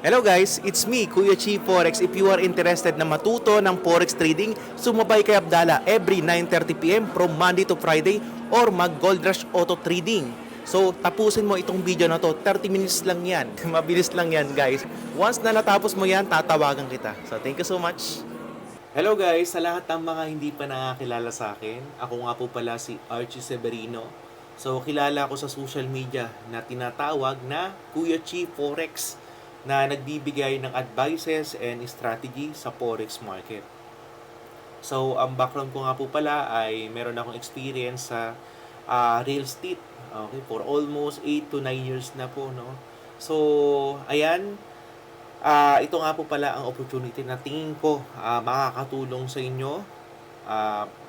Hello guys, it's me, Kuya Chi Forex. If you are interested na matuto ng Forex trading, sumabay kay Abdala every 9:30 PM from Monday to Friday or mag Gold Rush Auto Trading. So, tapusin mo itong video na to. 30 minutes lang yan. Mabilis lang yan guys. Once na natapos mo yan, tatawagan kita. So, thank you so much. Hello guys, sa lahat ng mga hindi pa nakakilala sa akin, ako nga po pala si Archie Severino. So, kilala ako sa social media na tinatawag na Kuya Chi Forex, na nagbibigay ng advices and strategy sa forex market. So, ang background ko nga po pala ay meron akong experience sa real estate. Okay, for almost 8 to 9 years na po, no? So, ayan, ito nga po pala ang opportunity na tingin ko makakatulong sa inyo.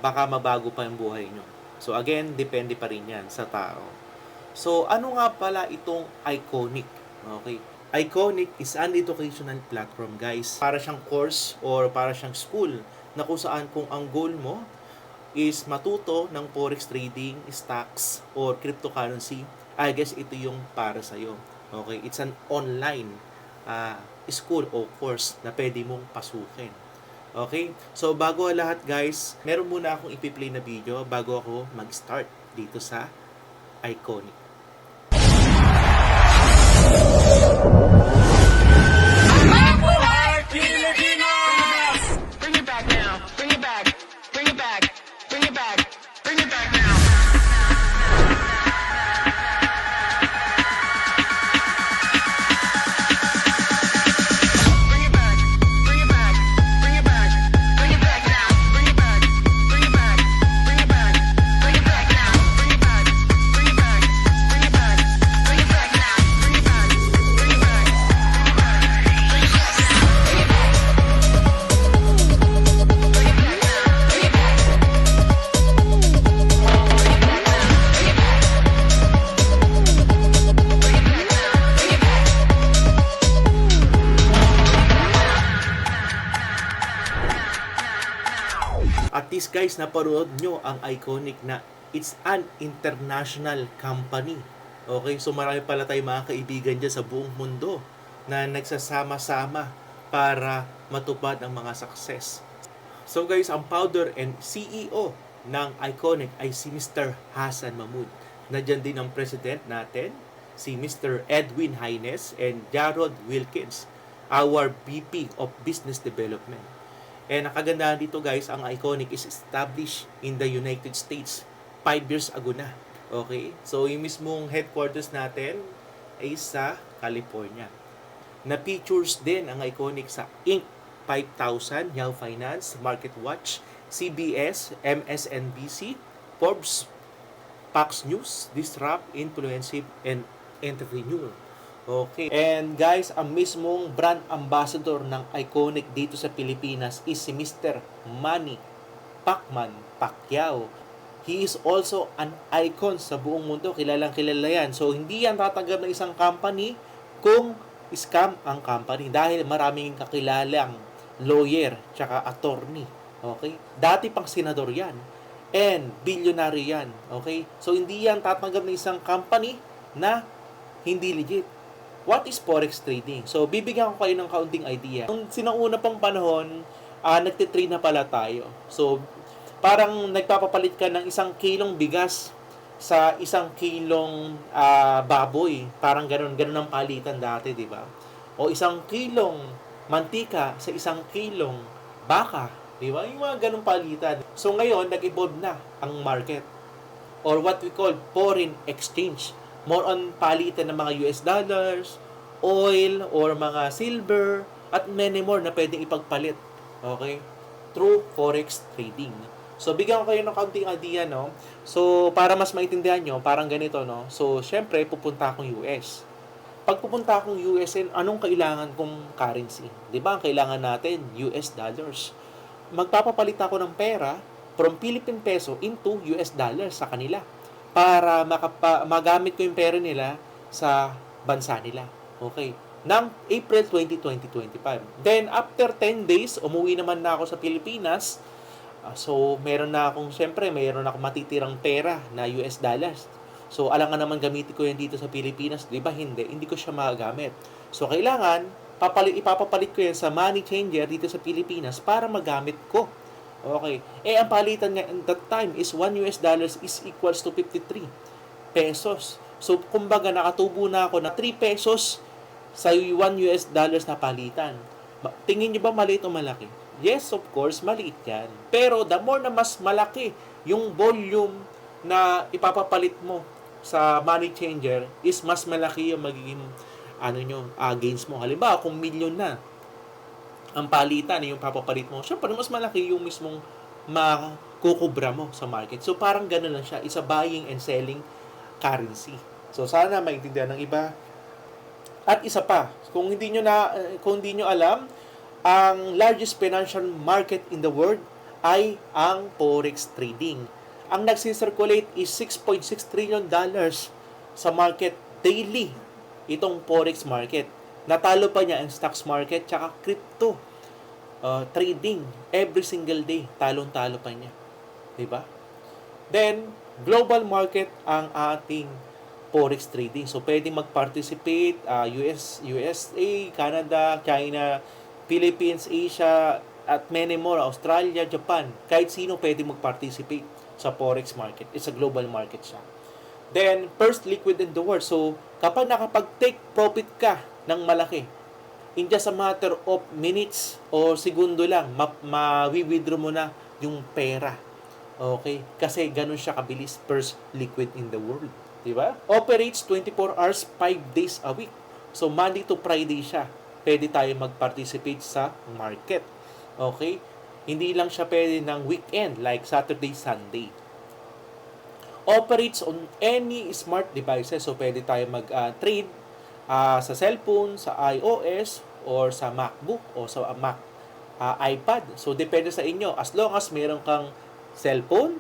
Baka mabago pa yung buhay nyo. So, again, depende pa rin yan sa tao. So, ano nga pala itong Iconic? Okay, Iconic is an educational platform, guys. Para siyang course or para siyang school na kung saan kung ang goal mo is matuto ng forex trading, stocks, or cryptocurrency, I guess ito yung para sa'yo. Okay, it's an online school o course na pwede mong pasukin. Okay, so bago lahat guys, meron muna akong ipi-play na video bago ako mag-start dito sa Iconic. Bring it back now. Bring it back. Bring it back. Bring it back. Bring it back now. Bring it back. Bring it back. Bring it back. Bring it back now. Bring it back. Bring it back. Bring it back. Bring it back now. Bring it back. Bring it back. Bring it back. Bring it back now. Bring it back. Bring it back. At least guys, napanood nyo ang Iconic na it's an international company. Okay, so marami pala tayong mga kaibigan dyan sa buong mundo na nagsasama-sama para matupad ang mga success. So guys, ang founder and CEO ng Iconic ay si Mr. Hassan Mahmoud. Nandiyan din ang president natin, si Mr. Edwin Haines and Jarrod Wilkins, our VP of Business Development. And ang kagandahan dito guys, ang Iconic is established in the United States 5 years ago na. Okay? So yung mismong headquarters natin ay sa California. Na-features din ang Iconic sa Inc. 5000, Yahoo Finance, MarketWatch, CBS, MSNBC, Forbes, Fox News, Disrupt, Influensive, and Entrepreneur. Okay. And guys, ang mismong brand ambassador ng Iconic dito sa Pilipinas is si Mr. Manny Pacquiao. He is also an icon sa buong mundo. Kilalang kilala yan. So, hindi yan tatanggap ng isang company kung scam ang company. Dahil maraming kakilalang lawyer tsaka attorney. Okay? Dati pang senador yan. And billionaire yan. Okay? So, hindi yan tatanggap ng isang company na hindi legit. What is forex trading? So, bibigyan ko kayo ng kaunting idea. Nung sinauna pang panahon, nagtitrade na pala tayo. So, parang nagpapapalit ka ng 1 kilong bigas sa 1 kilong baboy. Parang ganun ang palitan dati, di ba? O 1 kilong mantika sa 1 kilong baka, di ba? Yung mga ganung palitan. So, ngayon, nag-evolve na ang market. Or what we call foreign exchange. More on palitan ng mga US dollars, oil, or mga silver, at many more na pwedeng ipagpalit. Okay? Through forex trading. So, bigyan ko kayo ng kaunting idea, no? So, para mas maintindihan nyo, parang ganito, no? So, syempre, pupunta akong US. Pag pupunta akong US, anong kailangan kong currency? Di ba? Ang kailangan natin, US dollars. Magpapapalit ako ng pera from Philippine peso into US dollars sa kanila, para magamit ko yung pera nila sa bansa nila. Okay. Ng April 20, 2025. Then, after 10 days, umuwi naman na ako sa Pilipinas. So, meron akong matitirang pera na US dollars. So, alangan naman gamitin ko yan dito sa Pilipinas. Di ba? Hindi ko siya magagamit. So, kailangan ipapapalit ko yan sa money changer dito sa Pilipinas para magamit ko. Okay. Ang palitan nga at that time is $1 is equals to 53 pesos. So, kumbaga, nakatubo na ako na 3 pesos sa $1 na palitan. Tingin nyo ba maliit o malaki? Yes, of course, maliit yan. Pero the more na mas malaki yung volume na ipapapalit mo sa money changer is mas malaki yung magiging gains mo. Halimbawa, kung million na ang palitan yung papapalit mo, syempre mas malaki yung mismong makukubra mo sa market. So parang gano'n lang siya. It's a buying and selling currency. So sana maintindihan ng iba. At isa pa, kung hindi nyo alam, ang largest financial market in the world ay ang forex trading. Ang nagsisirculate is $6.6 trillion sa market daily, itong forex market. Natalo pa niya ang stocks market tsaka crypto trading. Every single day, talong-talo pa niya. Diba? Then, global market ang ating forex trading. So, pwedeng mag-participate USA, Canada, China, Philippines, Asia, at many more, Australia, Japan. Kahit sino pwedeng mag-participate sa forex market. It's a global market siya. Then, first liquid in the world. So, kapag nakapag-take profit ka ng malaki, in just a matter of minutes o segundo lang, ma-withdraw mo na yung pera. Okay? Kasi ganun siya kabilis, first liquid in the world. Diba? Operates 24 hours, 5 days a week. So, Monday to Friday siya. Pwede tayo mag-participate sa market. Okay? Hindi lang siya pwede ng weekend, like Saturday, Sunday. Operates on any smart devices. So, pwede tayo mag-trade sa cellphone, sa iOS, or sa MacBook, o sa iPad. So, depende sa inyo. As long as meron kang cellphone,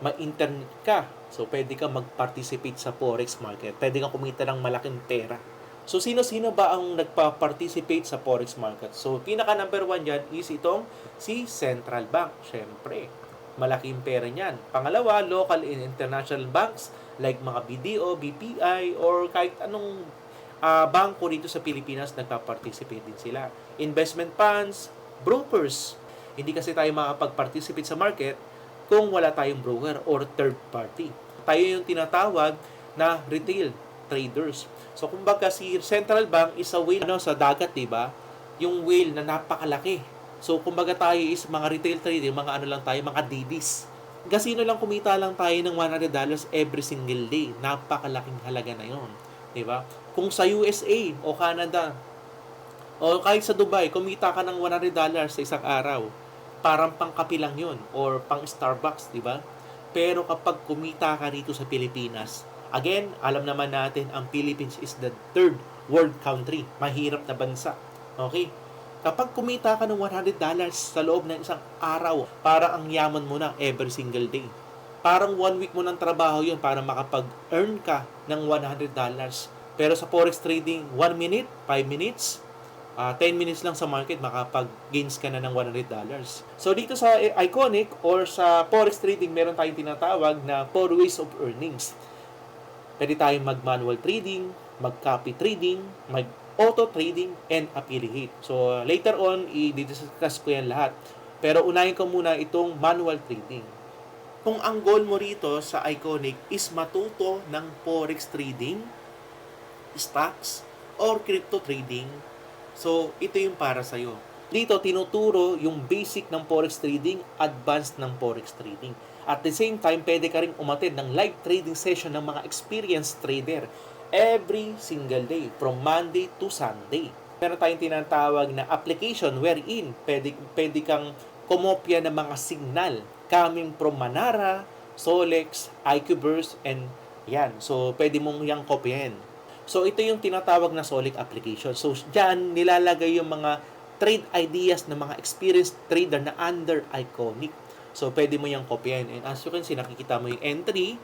ma-internet ka, so pwede ka mag-participate sa forex market. Pwede kang kumita ng malaking pera. So, sino-sino ba ang nagpa-participate sa forex market? So, pinaka number 1 dyan is itong si Central Bank. Siyempre, malaking pera niyan. Pangalawa, local and international banks like mga BDO, BPI, or kahit anong bangko dito sa Pilipinas, nagpa-participate din sila. Investment funds, brokers. Hindi kasi tayo makapag-participate sa market kung wala tayong broker or third party. Tayo yung tinatawag na retail traders. So, kumbaga si Central Bank is a whale sa dagat, diba? Yung whale na napakalaki. So, kumbaga tayo is mga retail trader, mga lang tayo, mga DDs. Kasino lang kumita lang tayo ng $100 every single day. Napakalaking halaga na yon, diba? Kung sa USA o Canada o kahit sa Dubai, kumita ka ng $100 sa isang araw, parang pangkapi lang yun or pang Starbucks, di ba? Pero kapag kumita ka rito sa Pilipinas, again, alam naman natin ang Philippines is the third world country, mahirap na bansa. Okay? Kapag kumita ka ng $100 sa loob ng isang araw, parang ang yaman mo na every single day. Parang 1 week mo ng trabaho yun para makapag-earn ka ng $100. Pero sa forex trading, 1 minute, 5 minutes, 10 minutes lang sa market, makapag-gains ka na ng $100. So, dito sa Iconic or sa forex trading, meron tayong tinatawag na 4 ways of earnings. Pwede tayong mag-manual trading, mag-copy trading, mag-auto trading, and affiliate. So, later on, i-discuss ko yan lahat. Pero unahin ko muna itong manual trading. Kung ang goal mo rito sa Iconic is matuto ng forex trading, stocks, or crypto trading, so ito yung para sa'yo. Dito, tinuturo yung basic ng forex trading, advanced ng forex trading. At the same time, pwede ka rin umattend ng live trading session ng mga experienced trader every single day, from Monday to Sunday. Meron tayong tinatawag na application wherein pwede kang kumopya ng mga signal coming from Manara, Solex, IQ Burst, and yan. So, pwede mong yang kopyahin. So, ito yung tinatawag na Solic application. So, dyan nilalagay yung mga trade ideas ng mga experienced trader na under Iconic. So, pwede mo yung kopyahin. And as you can see, nakikita mo yung entry,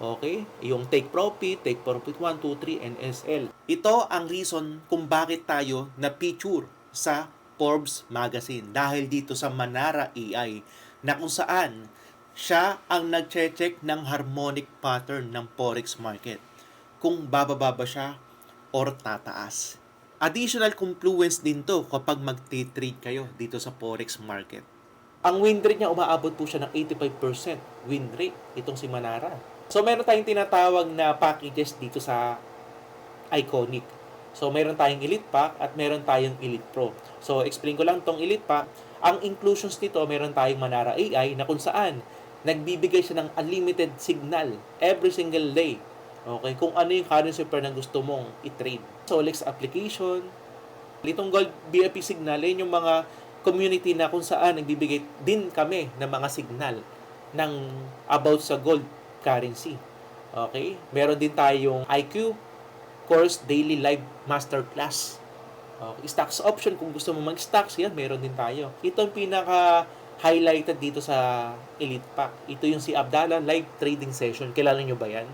okay? Yung take profit 1, 2, 3, and SL. Ito ang reason kung bakit tayo na-feature sa Forbes Magazine. Dahil dito sa Manara AI, na kung saan siya ang nag-check ng harmonic pattern ng forex market. Kung bababa ba siya or tataas. additional confluence din to kapag mag-trade kayo dito sa forex market. Ang win rate niya, umaabot po siya ng 85% win rate, itong si Manara. So, meron tayong tinatawag na packages dito sa Iconic. So, meron tayong Elite Pack at meron tayong Elite Pro. So, explain ko lang tong Elite Pack. Ang inclusions nito, meron tayong Manara AI na kung saan nagbibigay siya ng unlimited signal every single day. Okay, kung ano yung currency pair na gusto mong i-trade. Solex application, itong Gold VIP signal, yun yung mga community na kung saan nagbibigay din kami ng mga signal ng about sa gold currency. Okay? Meron din tayong IQ course daily live masterclass. Okay, stocks option, kung gusto mo mag-stocks, yan, meron din tayo. Ito ang pinaka-highlighted dito sa Elite Pack. Ito yung si Abdallah live trading session. Kilala nyo ba yan?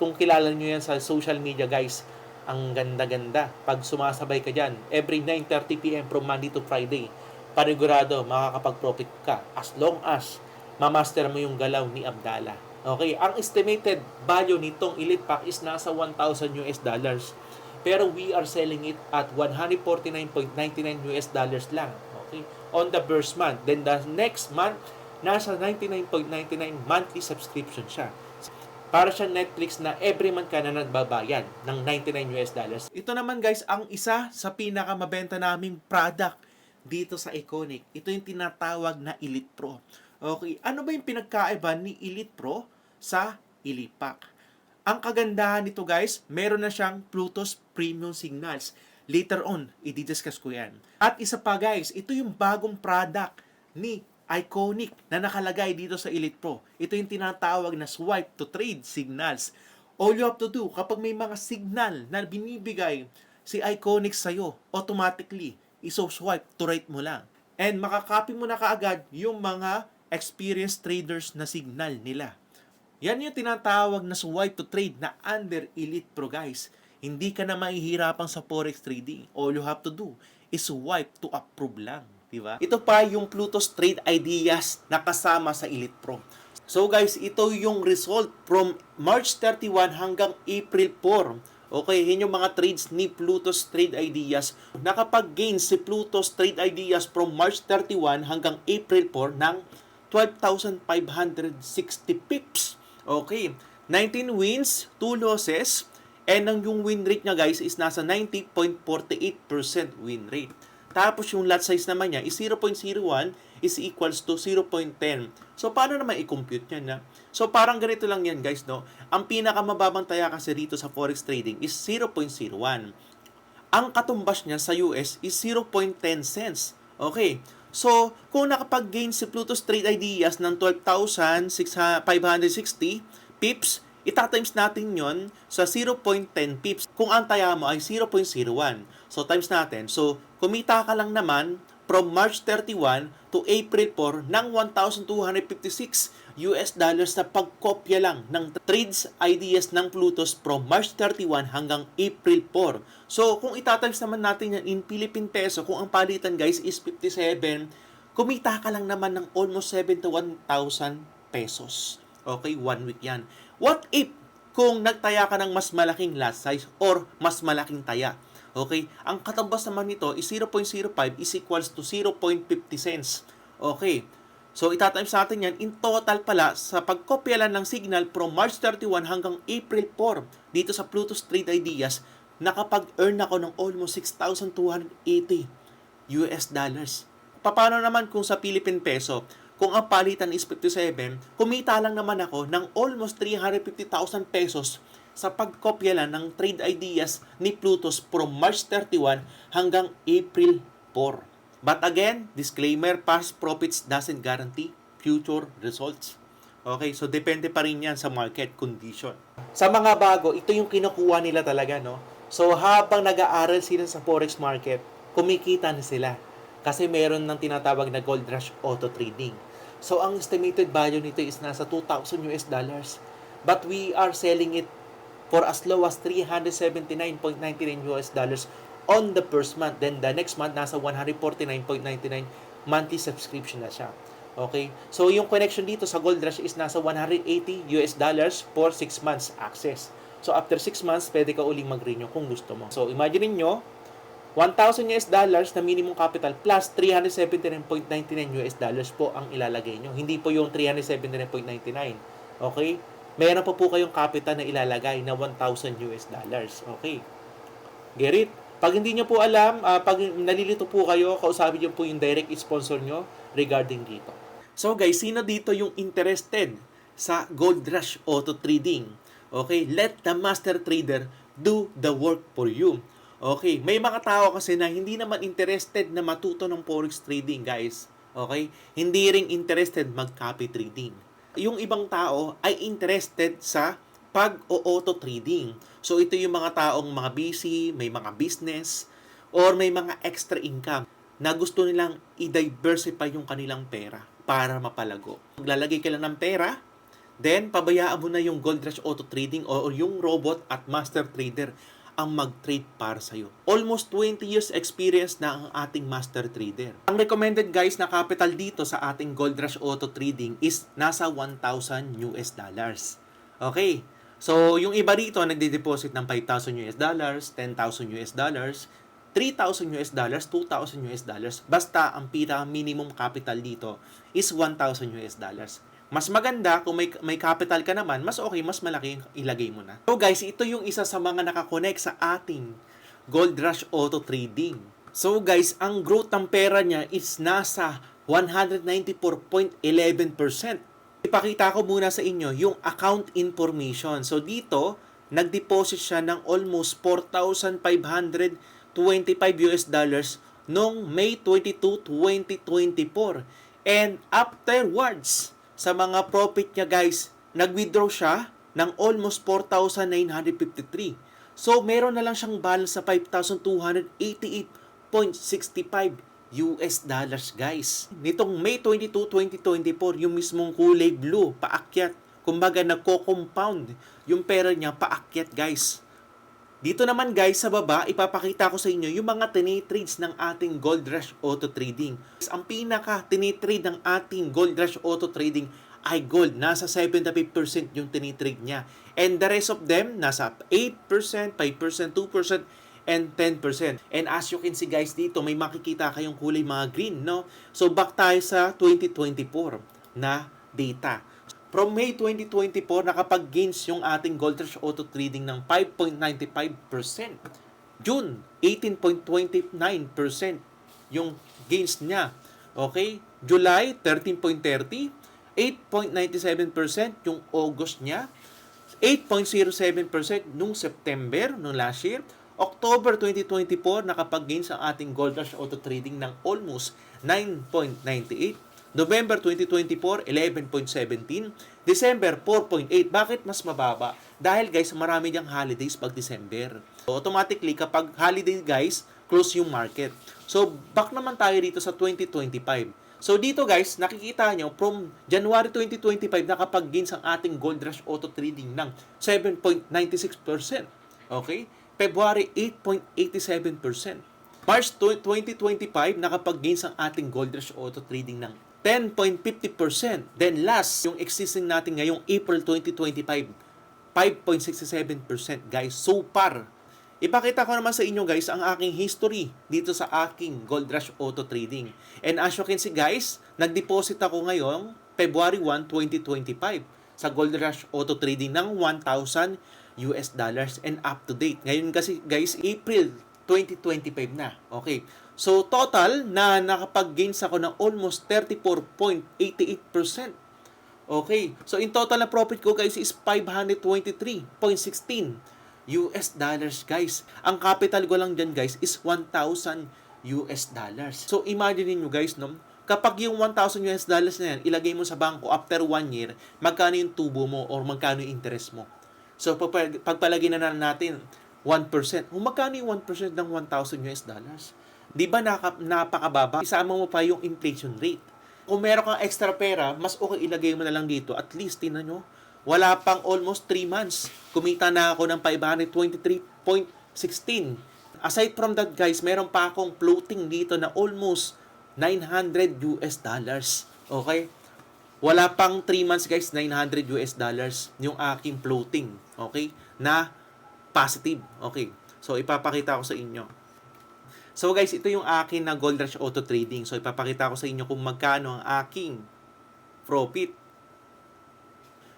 Kung kilala nyo yan sa social media, guys, ang ganda-ganda. Pag sumasabay ka dyan, every 9:30 p.m. from Monday to Friday, panigurado, makakapag-profit ka as long as mamaster mo yung galaw ni Abdallah. Okay, ang estimated value nitong Elite Pack is nasa $1,000. Pero we are selling it at $149.99 lang. Okay, on the first month. Then the next month, nasa $99.99 monthly subscription siya. Para siya Netflix na every month ka na nagbabayad ng $99. Ito naman guys, ang isa sa pinakamabenta naming product dito sa Iconic. Ito yung tinatawag na Elite Pro. Okay, ano ba yung pinagkaiba ni Elite Pro sa Elite Pack? Ang kagandahan nito guys, meron na siyang Bluetooth Premium Signals. Later on, i-discuss ko yan. At isa pa guys, ito yung bagong product ni Iconic na nakalagay dito sa Elite Pro. Ito yung tinatawag na swipe to trade signals. All you have to do, kapag may mga signal na binibigay si Iconic sa'yo, automatically, iso-swipe to rate mo lang. And makakopy mo na kaagad yung mga experienced traders na signal nila. Yan yung tinatawag na swipe to trade na under Elite Pro guys. Hindi ka na mahihirapan sa forex trading. All you have to do is swipe to approve lang. Diba? Ito pa yung Bluetooth Trade Ideas na kasama sa Elite Pro. So guys, ito yung result from March 31 hanggang April 4. Okay, yun yung mga trades ni Bluetooth Trade Ideas. Nakapag-gain si Bluetooth Trade Ideas from March 31 hanggang April 4 ng 12,560 pips. Okay, 19 wins, 2 losses, and ang yung win rate niya guys is nasa 90.48% win rate. Tapos yung lot size naman niya is 0.01 is equals to 0.10. So, paano naman i-compute yan na? So, parang ganito lang yan guys, no? Ang pinakamababang taya kasi rito sa forex trading is 0.01. Ang katumbas niya sa US is 0.10 cents. Okay. So, kung nakapag-gain si Bluetooth Trade Ideas ng 12,560 pips, itatimes natin yon sa 0.10 pips kung ang taya mo ay 0.01. So, times natin. So, kumita ka lang naman from March 31 to April 4 ng $1,256 sa pagkopya lang ng trades ideas ng Bluetooth from March 31 hanggang April 4. So, kung itatimes naman natin yan in Philippine Peso, kung ang palitan guys is 57, kumita ka lang naman ng almost 71,000 pesos. Okay, 1 week yan. What if kung nagtaya ka ng mas malaking lot size or mas malaking taya? Okay, ang katumbas naman nito is 0.05 is equals to 0.50 cents. Okay, so itatimes natin yan. In total pala, sa pagkopya lang ng signal from March 31 hanggang April 4, dito sa Bluetooth Trade Ideas, nakapag-earn ako ng almost 6,280 dollars. Paano naman kung sa Philippine Peso? Kung ang palitan is 57, kumita lang naman ako ng almost 350,000 pesos sa pagkopya lang ng trade ideas ni Bluetooth from March 31 hanggang April 4. But again, disclaimer, past profits doesn't guarantee future results. Okay, so depende pa rin yan sa market condition. Sa mga bago, ito yung kinukuha nila talaga, no? So habang nag-aaral sila sa forex market, kumikita na sila. Kasi meron ng tinatawag na Gold Rush Auto Trading. So ang estimated value nito is nasa $2,000. But we are selling it for as low as $379.99 on the first month. Then the next month, nasa $149.99 monthly subscription na siya. Okay? So yung connection dito sa Gold Rush is nasa $180 for 6 months access. So after 6 months, pwede ka uling mag-renew kung gusto mo. So imagine niyo, 1,000 US dollars na minimum capital plus 379.99 US dollars po ang ilalagay nyo. Hindi po yung 379.99. Okay? Meron pa po kayong capital na ilalagay na 1,000 US dollars. Okay? Get it? Pag hindi nyo po alam, pag nalilito po kayo, kausapin nyo po yung direct sponsor nyo regarding dito. So guys, sino dito yung interested sa Gold Rush Auto Trading? Okay, let the master trader do the work for you. Okay, may mga tao kasi na hindi naman interested na matuto ng forex trading, guys. Okay? Hindi ring interested mag-copy trading. Yung ibang tao ay interested sa pag-auto trading. So ito yung mga taong mga busy, may mga business, or may mga extra income na gusto nilang i-diversify yung kanilang pera para mapalago. Maglalagay ka lang ng pera, then pabayaan mo na yung Gold Rush Auto Trading o yung robot at master trader ang mag-trade para sa'yo. Almost 20 years experience na ang ating master trader. Ang recommended guys na capital dito sa ating Gold Rush Auto Trading is nasa 1,000 US dollars. Okay. So, yung iba dito nagde-deposit ng 5,000 US dollars, 10,000 US dollars, 3,000 US dollars, 2,000 US dollars. Basta ang minimum capital dito is 1,000 US dollars. Mas maganda kung may capital ka naman, mas okay, mas malaki ilagay mo na. So guys, ito yung isa sa mga nakakonect sa ating Gold Rush Auto Trading. So guys, ang growth ng pera niya is nasa 194.11%. Ipakita ko muna sa inyo yung account information. So dito, nag-deposit siya ng almost 4,525 US dollars noong May 22, 2024. And afterwards, sa mga profit niya guys, nag-withdraw siya ng almost 4,953. So, meron na lang siyang balance sa 5,288.65 US dollars guys. Nitong May 22, 2024, yung mismong kulay blue, paakyat. Kumbaga, nagko-compound yung pera niya paakyat guys. Dito naman guys, sa baba, ipapakita ko sa inyo yung mga tinitrades ng ating Gold Rush Auto Trading. Ang pinaka tinitrade ng ating Gold Rush Auto Trading ay gold. Nasa 75% yung tinitrade niya. And the rest of them, nasa 8%, 5%, 2%, and 10%. And as you can see guys dito, may makikita kayong kulay mga green, no? So back tayo sa 2024 na data. From May 2024, nakapag-gains yung ating Gold Rush Auto Trading ng 5.95%. June, 18.29% yung gains niya. Okay? July, 13.30%. 8.97% yung August niya. 8.07% nung September, nung last year. October 2024, nakapag-gains ang ating Gold Rush Auto Trading ng almost 9.98%. November 2024, 11.17. December, 4.8. Bakit mas mababa? Dahil guys, marami diyang holidays pag December. So, automatically, kapag holiday guys, close yung market. So, back naman tayo dito sa 2025. So, dito guys, nakikita nyo, from January 2025, nakapag-gains ang ating Gold Rush Auto Trading ng 7.96%. Okay? February, 8.87%. March 2025, nakapag-gains ang ating Gold Rush Auto Trading ng 10.50%. Then last, yung existing natin ngayong April 2025, 5.67% guys. So far, ipakita ko naman sa inyo guys ang aking history dito sa aking Gold Rush Auto Trading. And as you can see guys, nag-deposit ako ngayong February 1, 2025 sa Gold Rush Auto Trading ng 1,000 US dollars and up to date. Ngayon kasi guys, April 2025 na. Okay. So, total na nakapag-gains ako ng almost 34.88%. Okay. So, in total na profit ko guys is 523.16 US dollars guys. Ang capital ko lang dyan guys is 1,000 US dollars. So, imagine niyo guys, no? Kapag yung 1,000 US dollars na yan, ilagay mo sa bangko after 1 year, magkano yung tubo mo or magkano yung interest mo? So, pagpalagay na natin 1%. Kung magkano yung 1% ng 1,000 US dollars? Di ba napakababa? Isama mo pa yung inflation rate. Kung meron kang extra pera, mas okay ilagay mo na lang dito. At least, tingnan nyo, wala pang almost 3 months. Kumita na ako ng 523.16. Aside from that guys, meron pa akong floating dito na almost 900 US dollars. Okay? Wala pang 3 months guys, 900 US dollars yung aking floating. Okay? Na positive. Okay. So, ipapakita ko sa inyo. So guys, ito yung akin na Gold Rush Auto Trading. So ipapakita ko sa inyo kung magkano ang aking profit.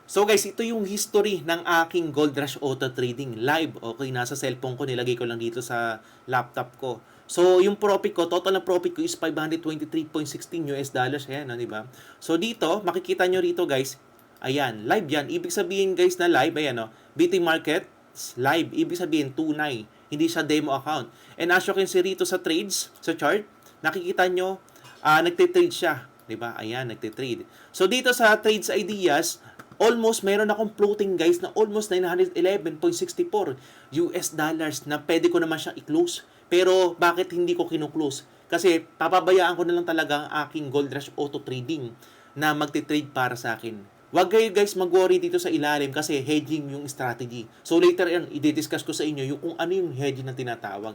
So guys, ito yung history ng aking Gold Rush Auto Trading live. Okay, nasa cellphone ko, nilagay ko lang dito sa laptop ko. So yung profit ko, total na profit ko is $523.16 US dollars. Ayan, di ba? So dito, makikita nyo rito guys, ayan, live yan. Ibig sabihin guys na live, ayan BT Markets live. Ibig sabihin tunay. Hindi siya demo account. And as you can see rito sa trades, sa chart, nakikita nyo, nagtitrade siya. Diba? Ayan, nagtitrade. So dito sa trades ideas, almost meron akong floating guys na almost 911.64 US dollars na pwede ko naman siyang i-close. Pero bakit hindi ko kinu-close? Kasi papabayaan ko na lang talaga ang aking Gold Rush Auto Trading na magti-trade para sa akin. Huwag kayo guys mag-worry dito sa ilalim kasi hedging yung strategy. So later yan, i-discuss ko sa inyo yung kung ano yung hedging na tinatawag.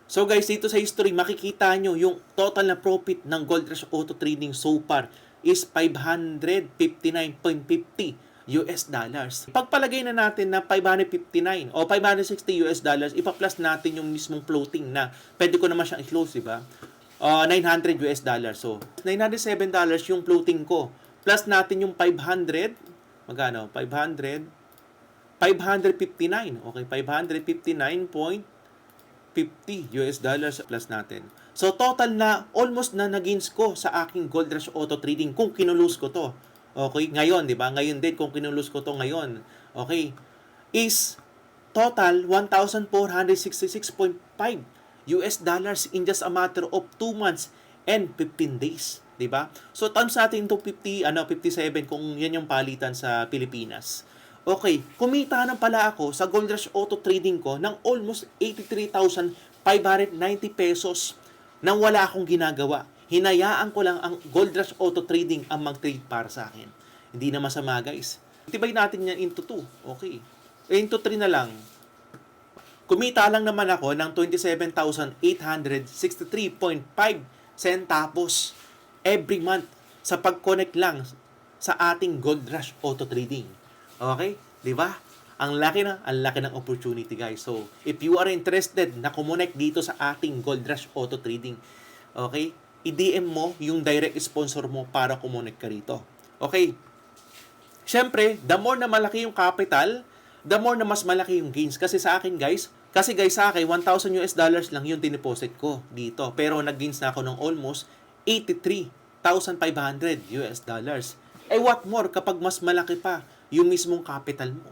So guys, dito sa history, makikita nyo yung total na profit ng Gold Rush Auto Trading so far is 559.50 US dollars. Pagpalagay na natin na 559 o 560 US dollars, ipa-plus natin yung mismong floating na pwede ko naman siyang i-close, diba? 900 US dollars. So, $907 yung floating ko. Plus natin yung 500, magkano? 559. Okay, 559.50 US dollars plus natin. So, total na, almost na nag-gains ko sa aking Gold Rush Auto Trading kung kinulose ko to. Okay, ngayon, di ba? Ngayon din, kung kinulose ko to ngayon, okay, is total 1,466.5 US dollars in just a matter of 2 months and 15 days. Diba? So, times natin itong 57 kung yan yung palitan sa Pilipinas. Okay, kumita na pala ako sa Gold Rush Auto Trading ko ng almost 83,590 pesos nang wala akong ginagawa. Hinayaan ko lang ang Gold Rush Auto Trading ang mag-trade para sa akin. Hindi na masama guys. Tibay natin yan into 2. Okay. Into 3 na lang. Kumita lang naman ako ng 27,863.5 centavos every month sa pag-connect lang sa ating Gold Rush Auto Trading. Okay? Di ba? Ang laki ng opportunity guys. So, if you are interested na kumonect dito sa ating Gold Rush Auto Trading, okay? I-DM mo yung direct sponsor mo para kumonect ka rito. Okay? Siyempre, the more na malaki yung capital, the more na mas malaki yung gains. Kasi sa akin guys, sa akin, 1,000 US dollars lang yung dineposit ko dito. Pero nag-gains na ako ng almost 83,500 US dollars. Eh what more kapag mas malaki pa yung mismong capital mo?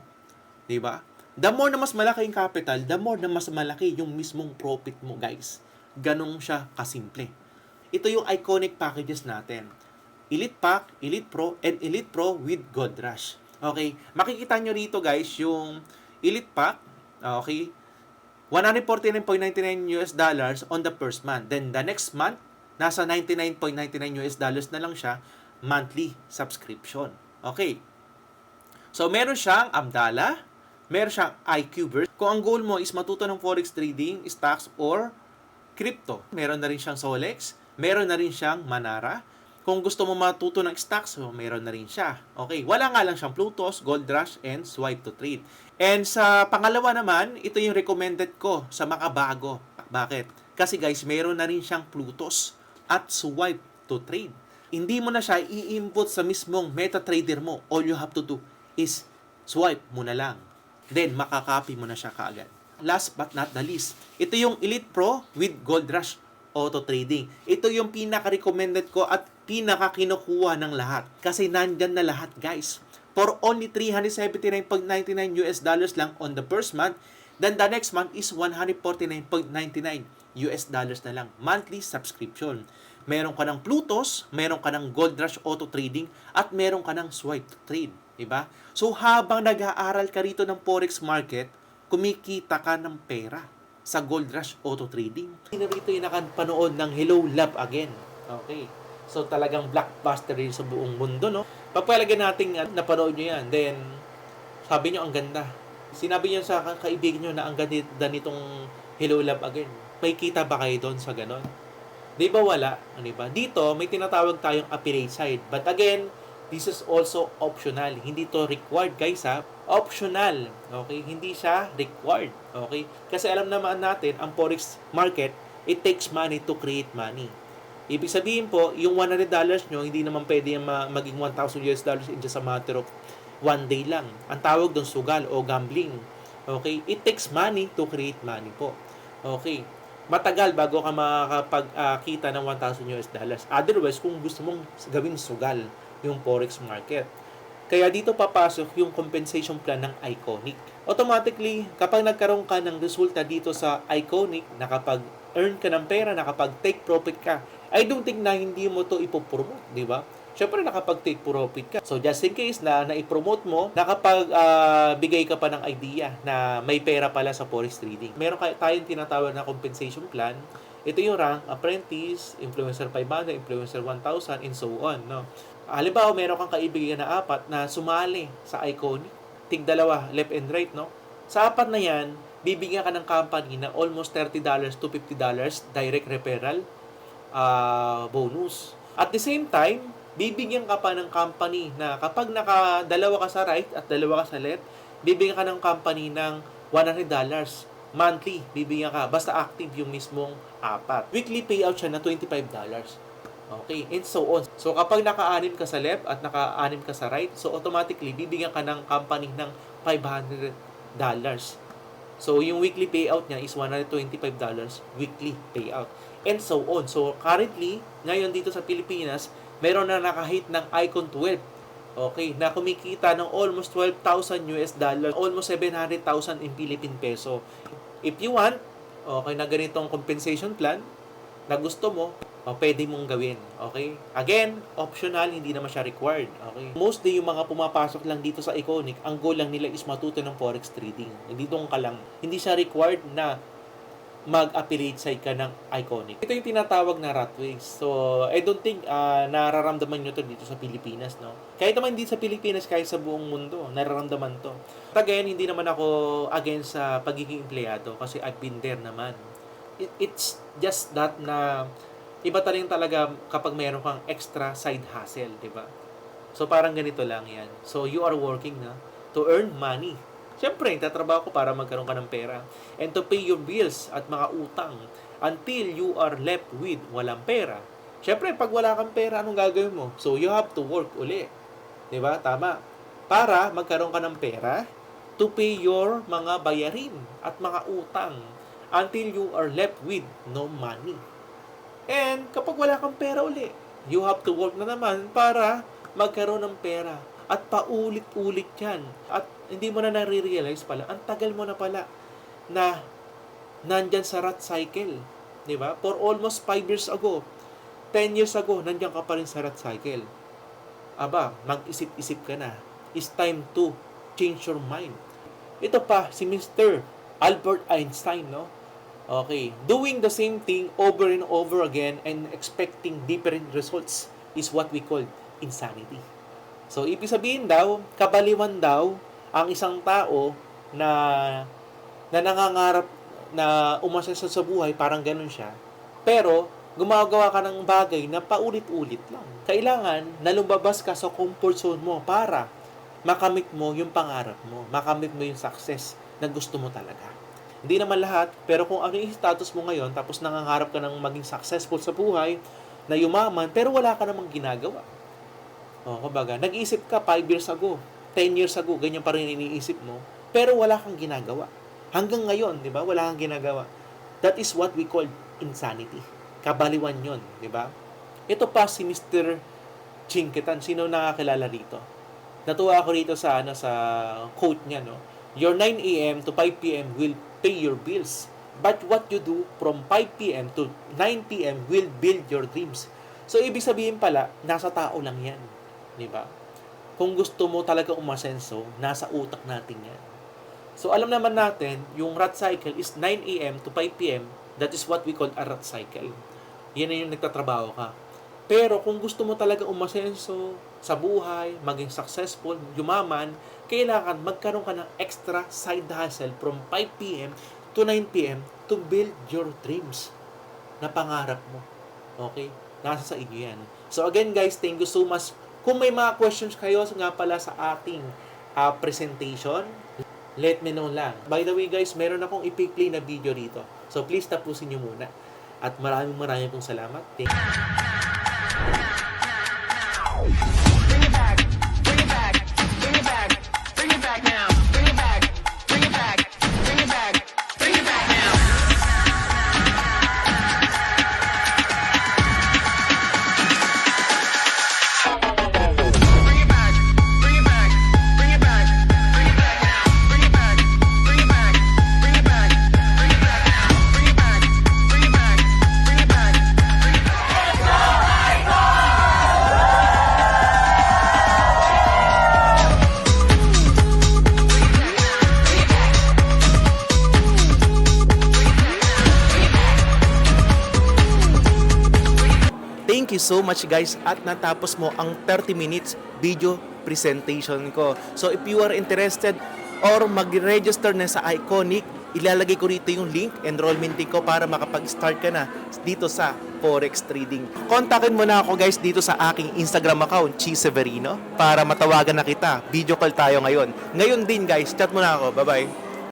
'Di ba? The more na mas malaki yung capital, the more na mas malaki yung mismong profit mo, guys. Ganong siya kasimple. Ito yung iconic packages natin. Elite Pack, Elite Pro, and Elite Pro with Gold Rush. Okay? Makikita nyo rito, guys, yung Elite Pack, okay? 149.99 US dollars on the first month. Then the next month, nasa 99.99 US dollars na lang siya, monthly subscription. Okay. So, meron siyang Abdala, meron siyang iQbers. Kung ang goal mo is matuto ng forex trading, stocks, or crypto, meron na rin siyang Solex, meron na rin siyang Manara. Kung gusto mo matuto ng stocks, so meron na rin siya. Okay, wala nga lang siyang Plutos, Gold Rush, and Swipe to Trade. And sa pangalawa naman, ito yung recommended ko sa makabago. Bakit? Kasi guys, meron na rin siyang Plutos at Swipe to Trade. Hindi mo na siya i-input sa mismong MetaTrader mo. All you have to do is swipe mo na lang. Then, makakopy mo na siya kaagad. Last but not the least, ito yung Elite Pro with Gold Rush Auto Trading. Ito yung pinaka-recommended ko at pinaka-kinukuha ng lahat. Kasi nandyan na lahat, guys. For only 379.99 US dollars lang on the first month, then the next month is 149.99 US dollars na lang. Monthly subscription. Meron ka ng Plutos, meron ka ng Gold Rush Auto Trading, at meron ka ng Swipe to Trade. Diba? So, habang nag-aaral ka rito ng forex market, kumikita ka ng pera sa Gold Rush Auto Trading. Sino rito yung nakapanood ng Hello Love Again? Okay. So, talagang blockbuster rin sa buong mundo, no? Papalagyan natin napanood nyo yan. Then, sabi nyo, ang ganda. Sinabi nyo sa kaibigan nyo na ang ganda nitong Hello Love Again. May kita ba kayo doon sa ganon? Di ba wala? Di ba? Dito, may tinatawag tayong affiliate side. But again, this is also optional. Hindi to required, guys, ha? Optional. Okay? Hindi siya required. Okay? Kasi alam naman natin, ang forex market, It takes money to create money. Ibig sabihin po, yung $100 nyo, hindi naman pwede yung maging $1,000 in just a matter of one day lang. Ang tawag doon sugal o gambling. Okay? It takes money to create money po. Okay. Matagal bago ka makakapagkita ng $1,000. Otherwise, kung gusto mong gawin sugal yung forex market. Kaya dito papasok yung compensation plan ng Iconic. Automatically, kapag nagkaroon ka ng resulta dito sa Iconic, nakapag-earn ka ng pera, nakapag-take profit ka, I don't think na hindi mo to ipopromote, di ba? Siyempre, nakapag-take profit ka. So, just in case na na-promote mo, nakapag-bigay ka pa ng idea na may pera pala sa forex trading. Meron tayong tinatawag na compensation plan. Ito yung rank, apprentice, influencer 500, influencer 1,000, and so on. No? Halimbawa, meron kang kaibigan na 4 na sumali sa Iconic. Tig-2, left and right, no? Sa 4 na yan, bibigyan ka ng company na almost $30 to $50 direct referral bonus. At the same time, bibigyan ka pa ng company na kapag naka-2 ka sa right at 2 ka sa left, bibigyan ka ng company ng $100 monthly. Bibigyan ka, basta active yung mismong 4. Weekly payout siya na $25. Okay, and so on. So, kapag naka-6 ka sa left at naka-6 ka sa right, so automatically, bibigyan ka ng company ng $500. So, yung weekly payout niya is $125 weekly payout. And so on. So, currently, ngayon dito sa Pilipinas, meron na nakahit ng Icon 12. Okay, na kumikita ng almost $12,000, almost 700,000 in Philippine peso. If you want, okay, na ganitong compensation plan, na gusto mo, pwede mong gawin. Okay? Again, optional, hindi naman siya required. Okay? Mostly, yung mga pumapasok lang dito sa Iconic, ang goal lang nila is matuto ng forex trading. Hindi doon ka lang. Hindi siya required na mag-affiliate side ka ng Iconic. Ito yung tinatawag na rat race. So, I don't think nararamdaman nyo to dito sa Pilipinas, no? Kahit naman hindi sa Pilipinas, kahit sa buong mundo, nararamdaman to. Again, hindi naman ako against sa pagiging empleyado kasi I've been there naman. It's just that na iba talaga kapag mayroon kang extra side hustle, di ba? So, parang ganito lang yan. So, you are working na to earn money. Siyempre, tatrabaho ko para magkaroon ka ng pera. And to pay your bills at mga utang until you are left with walang pera. Siyempre, pag wala kang pera, anong gagawin mo? So, you have to work uli. Di ba? Tama. Para magkaroon ka ng pera to pay your mga bayarin at mga utang until you are left with no money. And kapag wala kang pera uli, you have to work na naman para magkaroon ng pera. At paulit-ulit yan. At hindi mo na nare-realize pala, ang tagal mo na pala na nandyan sa rat cycle. Di ba? For almost 5 years ago, 10 years ago, nandyan ka pa rin sa rat cycle. Aba, mag-isip-isip ka na. It's time to change your mind. Ito pa, si Mr. Albert Einstein, no? Okay, doing the same thing over and over again and expecting different results is what we call insanity. So, ibig sabihin daw, kabaliwan daw ang isang tao na nangangarap na umasenso sa buhay, parang ganun siya. Pero, gumagawa ka ng bagay na paulit-ulit lang. Kailangan na lumabas ka sa comfort zone mo para makamit mo yung pangarap mo, makamit mo yung success na gusto mo talaga. Hindi naman lahat, pero kung ano yung status mo ngayon, tapos nangangarap ka ng maging successful sa buhay, na yumaman, pero wala ka namang ginagawa. Kumbaga, nag-iisip ka 5 years ago, 10 years ago, ganyan pa rin iniisip mo, pero wala kang ginagawa. Hanggang ngayon, di ba, wala kang ginagawa. That is what we call insanity. Kabaliwan yon, di ba? Ito pa si Mr. Chinkitan. Sino nakakilala dito? Natuwa ako rito sa quote niya, no? Your 9 a.m. to 5 p.m. will pay your bills. But what you do from 5 p.m. to 9 p.m. will build your dreams. So, ibig sabihin pala, nasa tao lang yan. Di ba? Kung gusto mo talaga umasenso, nasa utak natin yan. So, alam naman natin, yung rat cycle is 9 a.m. to 5 p.m. That is what we call a rat cycle. Yan na yung nagtatrabaho ka. Pero kung gusto mo talaga umasenso sa buhay, maging successful, yumaman, kailangan magkaroon ka ng extra side hustle from 5 p.m. to 9 p.m. to build your dreams na pangarap mo. Okay? Nasa sa inyo yan. So again guys, thank you so much. Kung may mga questions kayo nga pala sa ating presentation, let me know lang. By the way guys, meron akong i-play na video dito. So please tapusin nyo muna. At maraming pong salamat. Thank you. Bring it back, bring it back, bring it back, bring it back now, bring it back, bring it back, bring it back, bring it back now. Bring it back, bring it back, bring it back, bring it back now, bring it back, bring it back, bring it back, bring it back now, bring it back, bring it back, bring it back, bring it back. Thank you so much guys at natapos mo ang 30 minutes video presentation ko. So if you are interested or mag-register na sa Iconic, ilalagay ko rito yung link, enrollment link ko para makapag-start ka na dito sa Forex Trading. Kontakin mo na ako guys dito sa aking Instagram account, Chi Severino, para matawagan na kita. Video call tayo ngayon. Ngayon din guys, chat mo na ako. Bye-bye.